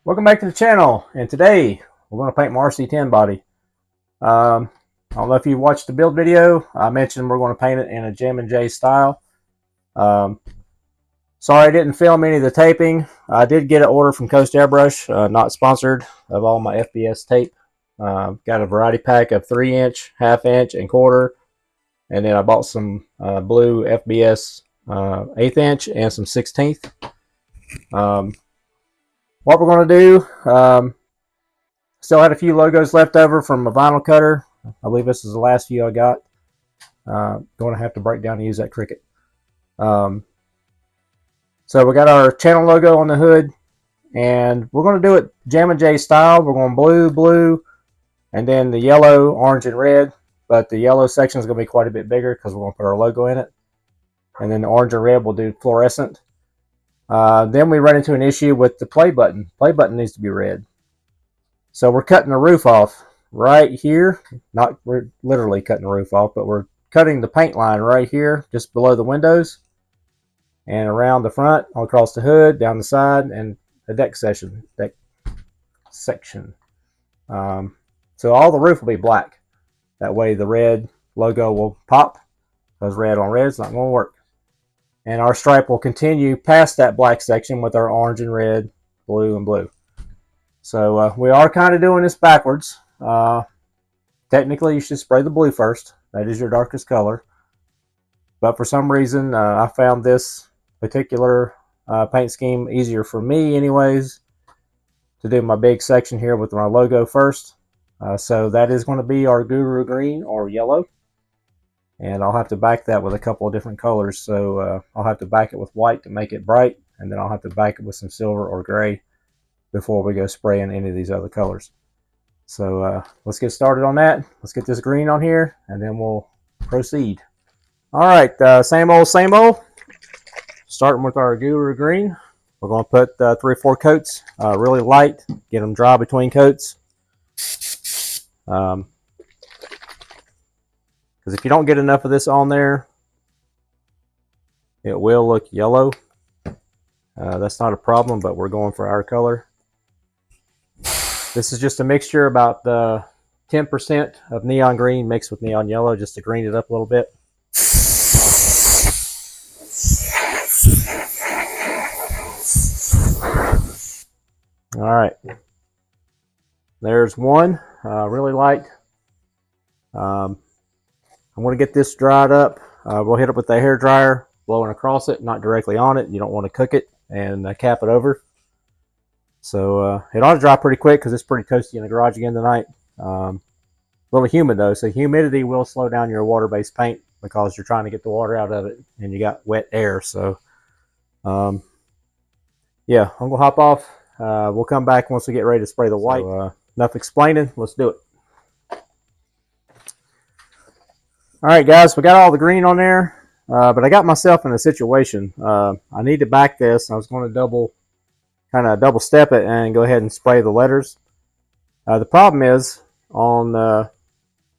Welcome back to the channel, and today we're going to paint my RC10 body. I don't know if you watched the build video. I mentioned we're going to paint it in a Jammin Jay style. Sorry I didn't film any of the taping. I did get an order from Coast Airbrush, not sponsored, of all my FBS tape. Got a variety pack of 3-inch, half-inch, and quarter, and then I bought some blue FBS 1/8 inch and some 1/16. What we're going to do, still had a few logos left over from a vinyl cutter. I believe this is the last few I got. Going to have to break down and use that Cricut. So we got our channel logo on the hood, and we're going to do it Jammin Jay style. We're going blue, blue, and then the yellow, orange, and red. But the yellow section is going to be quite a bit bigger because we're going to put our logo in it. And then the orange and red we'll do fluorescent. Then we run into an issue with the play button. Play button needs to be red. So we're cutting the roof off right here. We're literally cutting the roof off, but we're cutting the paint line right here, just below the windows, and around the front, all across the hood, down the side, and the deck section. So all the roof will be black. That way the red logo will pop, because red on red is not going to work. And our stripe will continue past that black section with our orange and red, blue and blue. So we are kind of doing this backwards. Technically, you should spray the blue first. That is your darkest color. But for some reason, I found this particular paint scheme easier for me anyways, to do my big section here with my logo first. So that is going to be our guru green or yellow. And I'll have to back that with a couple of different colors. So I'll have to back it with white to make it bright, and then I'll have to back it with some silver or gray before we go spraying any of these other colors. So let's get started on that. Let's get this green on here, and then we'll proceed. All right, same old, same old. Starting with our guru green. We're going to put 3 or 4 coats, really light, get them dry between coats. Because if you don't get enough of this on there, it will look yellow. That's not a problem, but we're going for our color. This is just a mixture, about 10% of neon green mixed with neon yellow, just to green it up a little bit. All right, there's one, really light. I'm going to get this dried up. We'll hit it with the hair dryer, blowing across it, not directly on it. You don't want to cook it, and cap it over. So it ought to dry pretty quick because it's pretty toasty in the garage again tonight. A little humid though, so humidity will slow down your water-based paint because you're trying to get the water out of it, and you got wet air. So yeah, I'm gonna hop off. We'll come back once we get ready to spray the white. So, enough explaining. Let's do it. All right, guys, we got all the green on there, but I got myself in a situation. I need to back this. I was going to kind of double step it and go ahead and spray the letters. The problem is when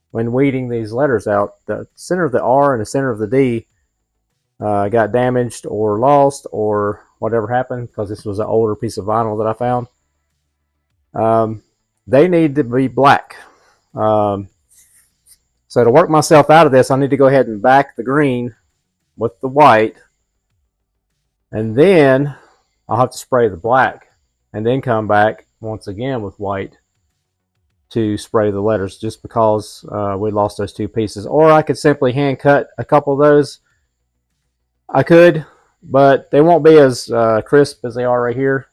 weeding these letters out, the center of the R and the center of the D got damaged or lost or whatever happened, because this was an older piece of vinyl that I found. They need to be black. So to work myself out of this, I need to go ahead and back the green with the white, and then I'll have to spray the black, and then come back once again with white to spray the letters, just because we lost those 2 pieces. Or I could simply hand cut a couple of those. I could, but they won't be as crisp as they are right here.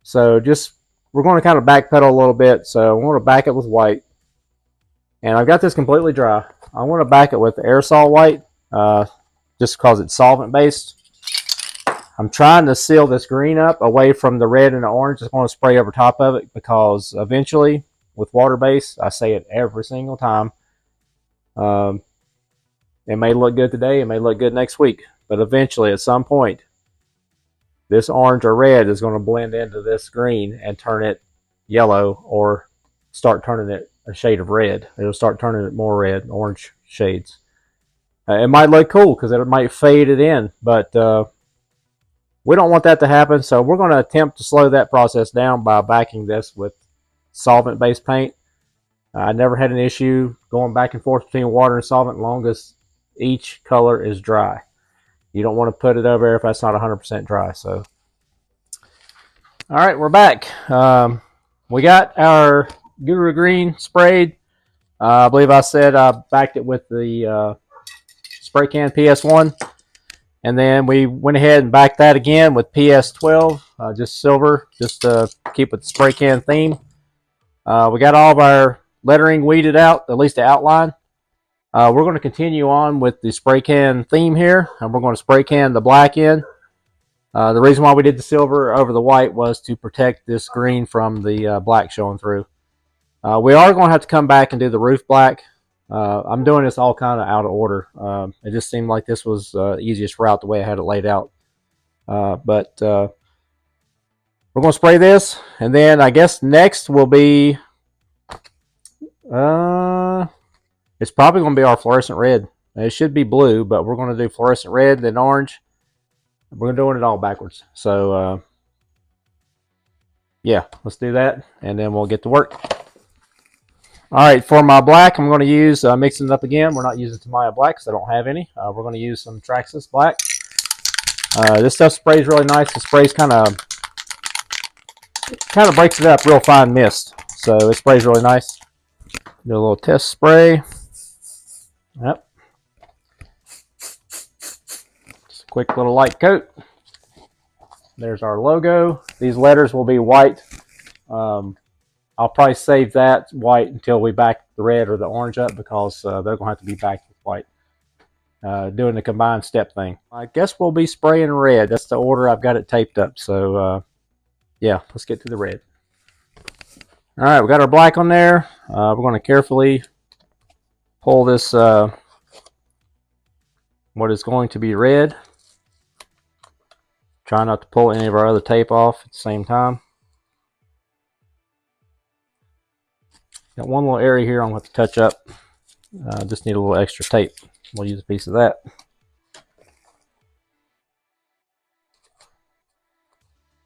So we're going to kind of backpedal a little bit. So I'm going to back it with white. And I've got this completely dry. I want to back it with aerosol white, just because it's solvent based. I'm trying to seal this green up away from the red and the orange. I just want to spray over top of it, because eventually, with water based, I say it every single time, it may look good today, it may look good next week, but eventually, at some point, this orange or red is going to blend into this green and turn it yellow, or start turning it a shade of red. It'll start turning it more red, orange shades. It might look cool because it might fade it in, but We don't want that to happen, so we're going to attempt to slow that process down by backing this with solvent-based paint. I never had an issue going back and forth between water and solvent as long as each color is dry. You don't want to put it over there if that's not 100% dry. So, all right, we're back. We got our Guru Green sprayed. I believe I said I backed it with the spray can PS1. And then we went ahead and backed that again with PS12, just silver, just to keep with the spray can theme. We got all of our lettering weeded out, at least the outline. We're going to continue on with the spray can theme here, and we're going to spray can the black in. The reason why we did the silver over the white was to protect this green from the black showing through. We are going to have to come back and do the roof black. I'm doing this all kind of out of order. It just seemed like this was the easiest route the way I had it laid out. But we're going to spray this, and then I guess next will be it's probably going to be our fluorescent red. It should be blue, but we're going to do fluorescent red, then orange. We're doing it all backwards. So yeah, let's do that, and then we'll get to work. All right, for my black, I'm going to use, mixing it up again. We're not using Tamiya black because I don't have any. We're going to use some Traxxas black. This stuff sprays really nice. The sprays kind of breaks it up, real fine mist. So it sprays really nice. Do a little test spray. Yep. Just a quick little light coat. There's our logo. These letters will be white. I'll probably save that white until we back the red or the orange up because they're going to have to be backed with white. Doing the combined step thing. I guess we'll be spraying red. That's the order I've got it taped up. So yeah, let's get to the red. All right, we got our black on there. We're going to carefully pull this, what is going to be red. Try not to pull any of our other tape off at the same time. Got one little area here I'm going to have to touch up. Just need a little extra tape. We'll use a piece of that.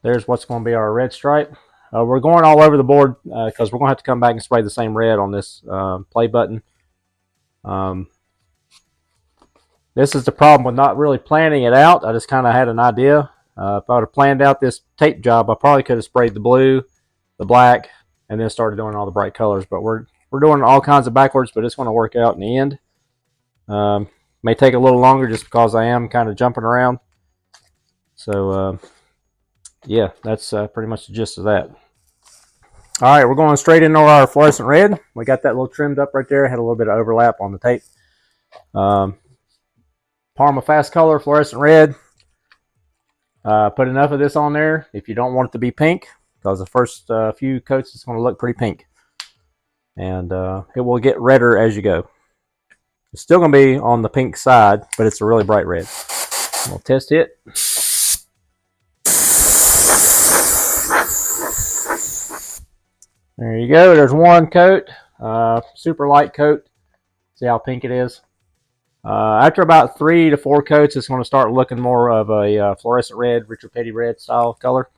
There's what's going to be our red stripe. We're going all over the board because we're going to have to come back and spray the same red on this play button. This is the problem with not really planning it out. I just kind of had an idea. If I would have planned out this tape job, I probably could have sprayed the blue, the black, and then started doing all the bright colors. But we're doing all kinds of backwards, but it's going to work out in the end. May take a little longer just because I am kind of jumping around. So yeah, that's pretty much the gist of that. All right, we're going straight into our fluorescent red. We got that little trimmed up right there. Had a little bit of overlap on the tape. Parma Fast Color fluorescent red. Put enough of this on there if you don't want it to be pink, because the first few coats it's going to look pretty pink. And it will get redder as you go. It's still going to be on the pink side, but it's a really bright red. We'll test it. There you go. There's one coat. Super light coat. See how pink it is? After about 3 to 4 coats, it's going to start looking more of a fluorescent red, Richard Petty red style color.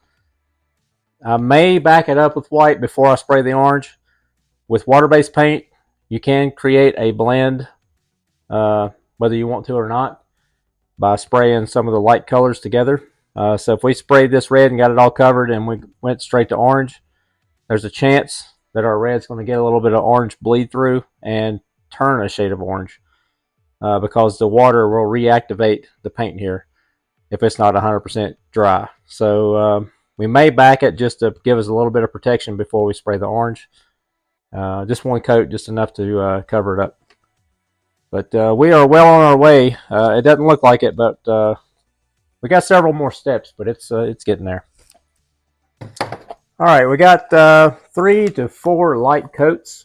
I may back it up with white before I spray the orange. With water-based paint, you can create a blend, whether you want to or not, by spraying some of the light colors together. So if we sprayed this red and got it all covered and we went straight to orange, there's a chance that our red's going to get a little bit of orange bleed through and turn a shade of orange. Because the water will reactivate the paint here if it's not 100% dry. So we may back it just to give us a little bit of protection before we spray the orange. Just one coat, just enough to cover it up. But we are well on our way. It doesn't look like it, but we got several more steps, but it's getting there. All right, we got 3 to 4 light coats.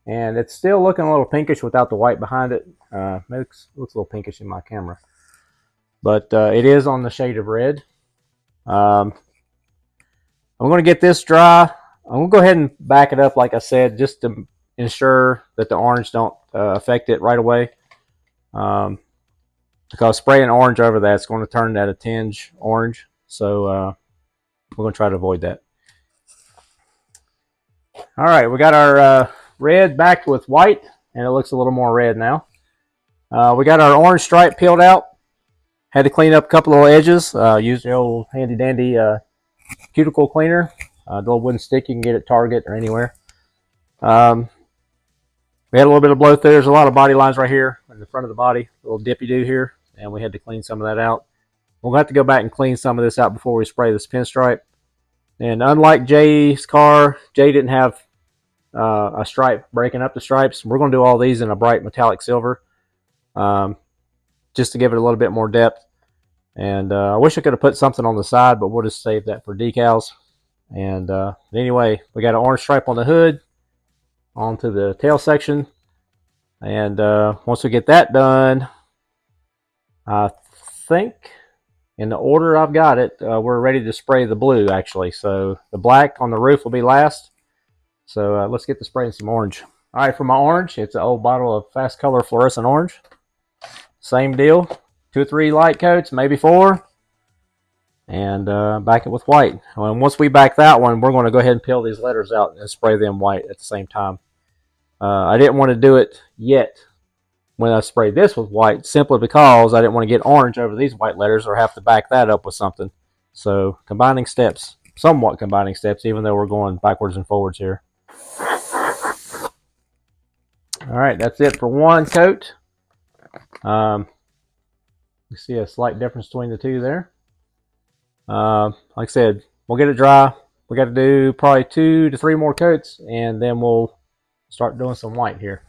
And it's still looking a little pinkish without the white behind it. It looks a little pinkish in my camera. But it is on the shade of red. I'm going to get this dry. I'm going to go ahead and back it up like I said, just to ensure that the orange don't affect it right away. Because spraying orange over that is going to turn that a tinge orange. So we're going to try to avoid that. All right, we got our red backed with white, and it looks a little more red now. We got our orange stripe peeled out. Had to clean up a couple of edges. Used the old handy dandy cuticle cleaner. The little wooden stick you can get at Target or anywhere. We had a little bit of blow through. There's a lot of body lines right here in the front of the body. A little dippy do here, and we had to clean some of that out. We'll have to go back and clean some of this out before we spray this pinstripe. And unlike Jay's car, Jay didn't have a stripe breaking up the stripes. We're going to do all these in a bright metallic silver, just to give it a little bit more depth. And I wish I could have put something on the side, but we'll just save that for decals. And anyway, we got an orange stripe on the hood, onto the tail section. And once we get that done, I think in the order I've got it, we're ready to spray the blue, actually. So the black on the roof will be last. So let's get to spraying some orange. All right, for my orange, it's an old bottle of Fast Color Fluorescent Orange. Same deal, 2 or 3 light coats, maybe 4. And back it with white. And once we back that one, we're going to go ahead and peel these letters out and spray them white at the same time. I didn't want to do it yet when I sprayed this with white, simply because I didn't want to get orange over these white letters or have to back that up with something. So combining steps, somewhat combining steps, even though we're going backwards and forwards here. All right, that's it for one coat. You see a slight difference between the two there. Like I said, we'll get it dry. We got to do probably 2 to 3 more coats, and then we'll start doing some white here.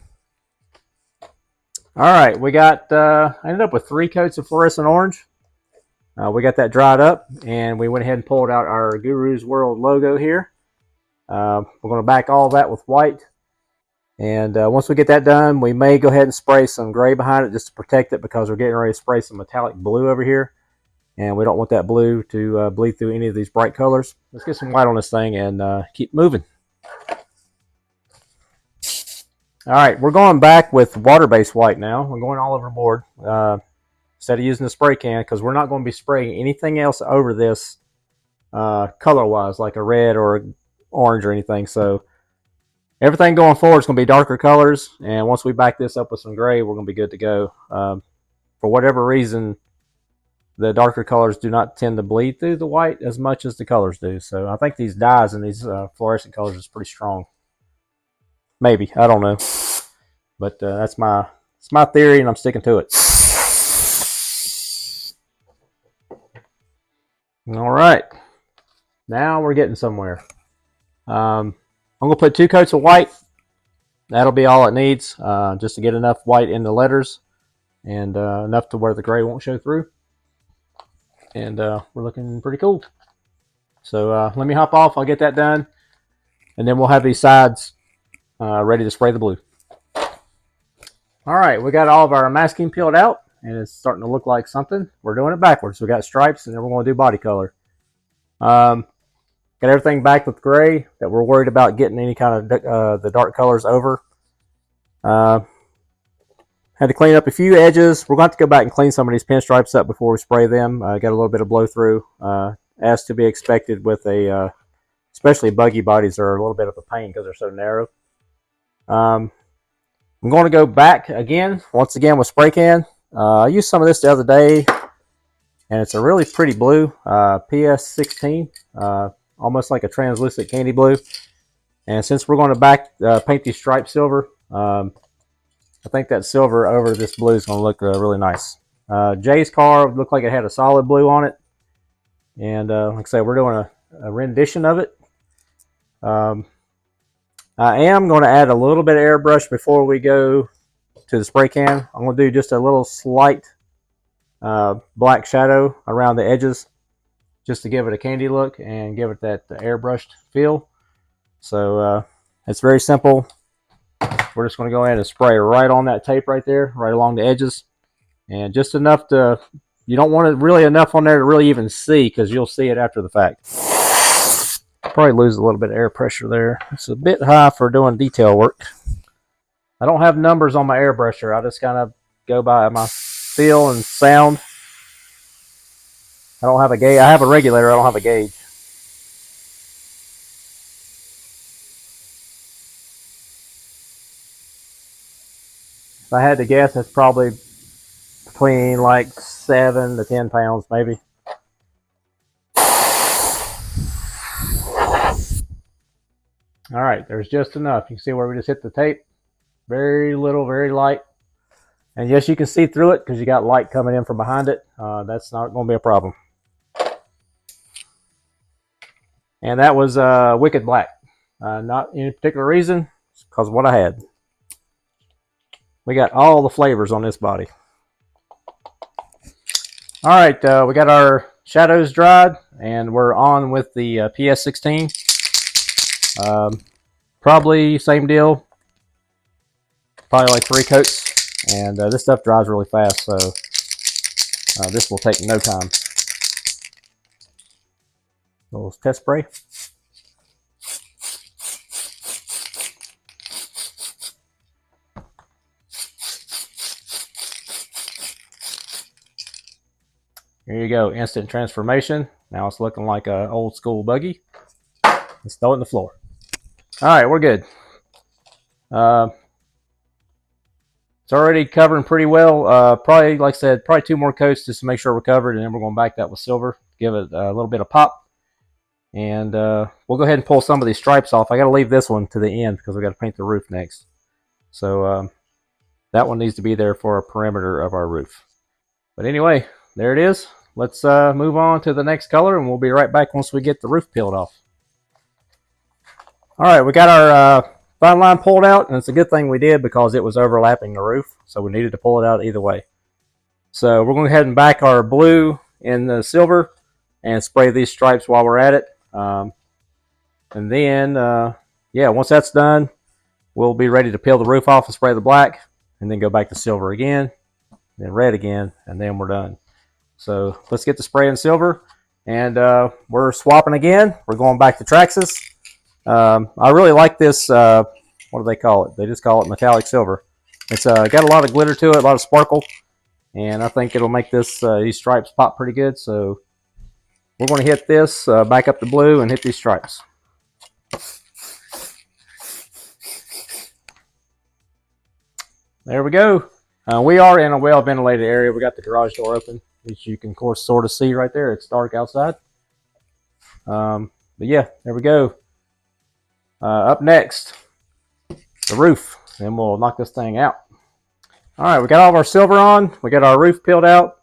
All right, we got, I ended up with 3 coats of fluorescent orange. We got that dried up, and we went ahead and pulled out our Guru's World logo here. We're going to back all that with white. And once we get that done, we may go ahead and spray some gray behind it just to protect it, because we're getting ready to spray some metallic blue over here. And we don't want that blue to bleed through any of these bright colors. Let's get some white on this thing and keep moving. All right, we're going back with water-based white now. We're going all over the board instead of using the spray can, because we're not going to be spraying anything else over this color-wise, like a red or a orange or anything. So everything going forward is going to be darker colors, and once we back this up with some gray, we're going to be good to go. For whatever reason, the darker colors do not tend to bleed through the white as much as the colors do. So I think these dyes and these fluorescent colors is pretty strong. Maybe, I don't know, but that's my theory, and I'm sticking to it. All right, now we're getting somewhere. I'm gonna put 2 coats of white. That'll be all it needs, just to get enough white in the letters, and enough to where the gray won't show through. And we're looking pretty cool. So let me hop off. I'll get that done, and then we'll have these sides ready to spray the blue. All right, we got all of our masking peeled out, and it's starting to look like something. We're doing it backwards. We got stripes, and then we're going to do body color. Got everything back with gray that we're worried about getting any kind of the dark colors over. Had to clean up a few edges. We're going to have to go back and clean some of these pinstripes up before we spray them. Got a little bit of blow through, as to be expected with a, especially buggy bodies are a little bit of a pain because they're so narrow. I'm going to go back again, once again with spray can. I used some of this the other day, and it's a really pretty blue, PS16, almost like a translucent candy blue. And since we're going to paint these stripes silver, I think that silver over this blue is going to look really nice. Jay's car looked like it had a solid blue on it. And like I said, we're doing a rendition of it. I am going to add a little bit of airbrush before we go to the spray can. I'm going to do just a little slight black shadow around the edges, just to give it a candy look and give it that airbrushed feel. So it's very simple. We're just going to go ahead and spray right on that tape right there, right along the edges. And just enough to, you don't want it really enough on there to really even see, because you'll see it after the fact. Probably lose a little bit of air pressure there. It's a bit high for doing detail work. I don't have numbers on my airbrusher. I just kind of go by my feel and sound. I don't have a gauge. I have a regulator. I don't have a gauge. If I had to guess, it's probably between like 7 to 10 pounds, maybe. All right, there's just enough. You can see where we just hit the tape. Very little, very light. And yes, you can see through it because you got light coming in from behind it. That's not going to be a problem. And that was Wicked Black. Not any particular reason, it's because of what I had. We got all the flavors on this body. All right, we got our shadows dried, and we're on with the PS16. Probably same deal. Probably like 3 coats, and this stuff dries really fast, so this will take no time. A little test spray. Here you go, instant transformation. Now it's looking like an old school buggy. Let's throw it in the floor. All right, we're good. It's already covering pretty well. Probably, like I said, probably 2 more coats just to make sure we're covered, and then we're going to back that with silver, give it a little bit of pop. And we'll go ahead and pull some of these stripes off. I got to leave this one to the end because we got to paint the roof next. So that one needs to be there for a perimeter of our roof. But anyway, there it is. Let's move on to the next color, and we'll be right back once we get the roof peeled off. All right, we got our fine line pulled out, and it's a good thing we did because it was overlapping the roof, so we needed to pull it out either way. So we're going to go ahead and back our blue in the silver and spray these stripes while we're at it. And then, yeah, once that's done, we'll be ready to peel the roof off and spray the black, and then go back to silver again, then red again, and then we're done. So let's get the spray in silver, and we're swapping again. We're going back to Traxxas. I really like this, what do they call it? They just call it metallic silver. It's got a lot of glitter to it, a lot of sparkle, and I think it'll make this these stripes pop pretty good. So we're going to hit this, back up the blue, and hit these stripes. There we go. We are in a well-ventilated area. We got the garage door open, which you can, of course, sort of see right there. It's dark outside. But yeah, there we go. Up next, the roof. Then we'll knock this thing out. All right, we got all of our silver on. We got our roof peeled out.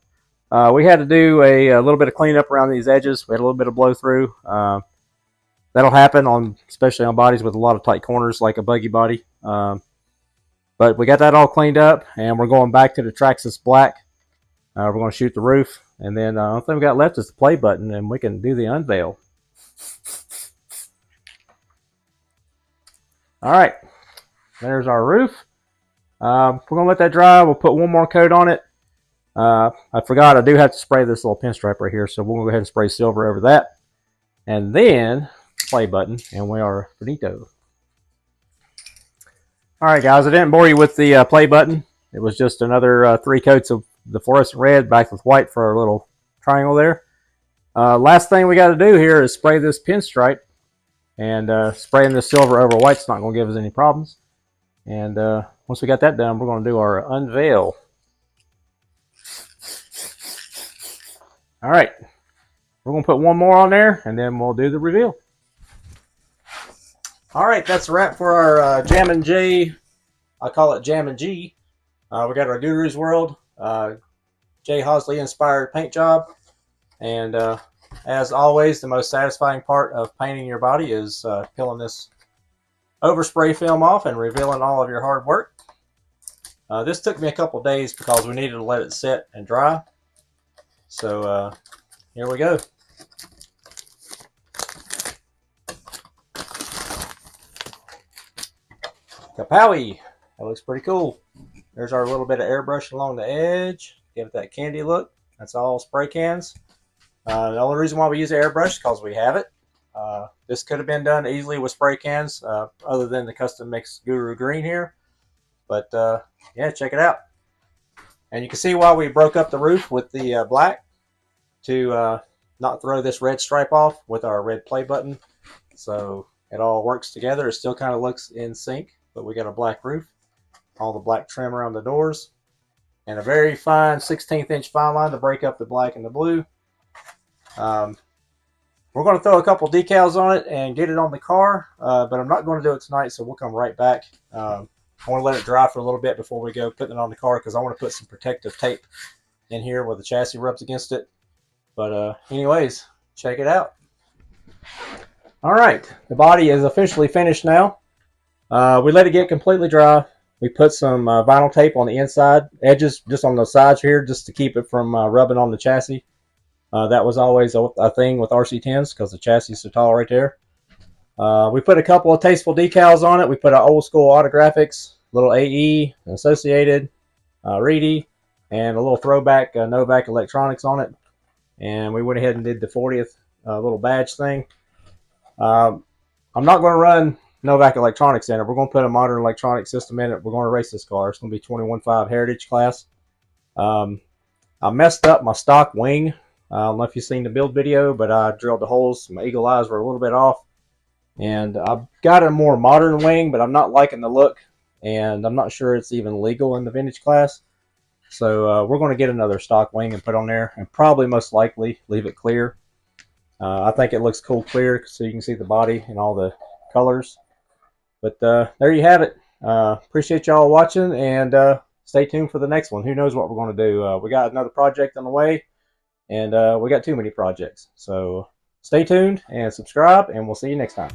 We had to do a little bit of cleanup around these edges. We had a little bit of blow through. That'll happen especially on bodies with a lot of tight corners, like a buggy body. But we got that all cleaned up, and we're going back to the Traxxas Black. We're going to shoot the roof, and then the only thing we got left is the play button, and we can do the unveil. All right, there's our roof. We're going to let that dry. We'll put one more coat on it. I forgot I do have to spray this little pinstripe right here, so we'll go ahead and spray silver over that. And then play button, and we are finito. All right, guys, I didn't bore you with the play button. It was just another 3 coats of the fluorescent red backed with white for our little triangle there. Last thing we got to do here is spray this pinstripe. And spraying this silver over white's not going to give us any problems. And once we got that done, we're going to do our unveil. All right, we're going to put one more on there, and then we'll do the reveal. All right, that's a wrap for our Jammin Jay. I call it Jammin G. We got our Guru's World Jay Hosley inspired paint job. And as always, the most satisfying part of painting your body is peeling this overspray film off and revealing all of your hard work. This took me a couple days because we needed to let it set and dry. So here we go. Kapowie! That looks pretty cool. There's our little bit of airbrush along the edge. Give it that candy look. That's all spray cans. The only reason why we use the airbrush is because we have it. This could have been done easily with spray cans, other than the custom mixed Guru Green here. But yeah, check it out. And you can see why we broke up the roof with the black to not throw this red stripe off with our red play button. So it all works together. It still kind of looks in sync, but we got a black roof, all the black trim around the doors, and a very fine 16th inch fine line to break up the black and the blue. We're going to throw a couple decals on it and get it on the car, but I'm not going to do it tonight, so we'll come right back. I want to let it dry for a little bit before we go putting it on the car, because I want to put some protective tape in here where the chassis rubs against it. But anyways, check it out. All right, the body is officially finished now. We let it get completely dry. We put some vinyl tape on the inside edges, just on the sides here, just to keep it from rubbing on the chassis. That was always a thing with RC10s because the chassis is so tall right there. We put a couple of tasteful decals on it. We put an old school autographics, little AE, Associated, Reedy, and a little throwback Novak electronics on it. And we went ahead and did the 40th little badge thing. I'm not going to run Novak electronics in it. We're going to put a modern electronic system in it. We're going to race this car. It's going to be 21.5 Heritage class. I messed up my stock wing. I don't know if you've seen the build video, but I drilled the holes. My eagle eyes were a little bit off. And I've got a more modern wing, but I'm not liking the look. And I'm not sure it's even legal in the vintage class. So we're going to get another stock wing and put on there. And probably most likely leave it clear. I think it looks cool clear so you can see the body and all the colors. But there you have it. Appreciate y'all watching, and stay tuned for the next one. Who knows what we're going to do. We got another project on the way. And we got too many projects. So stay tuned and subscribe, and we'll see you next time.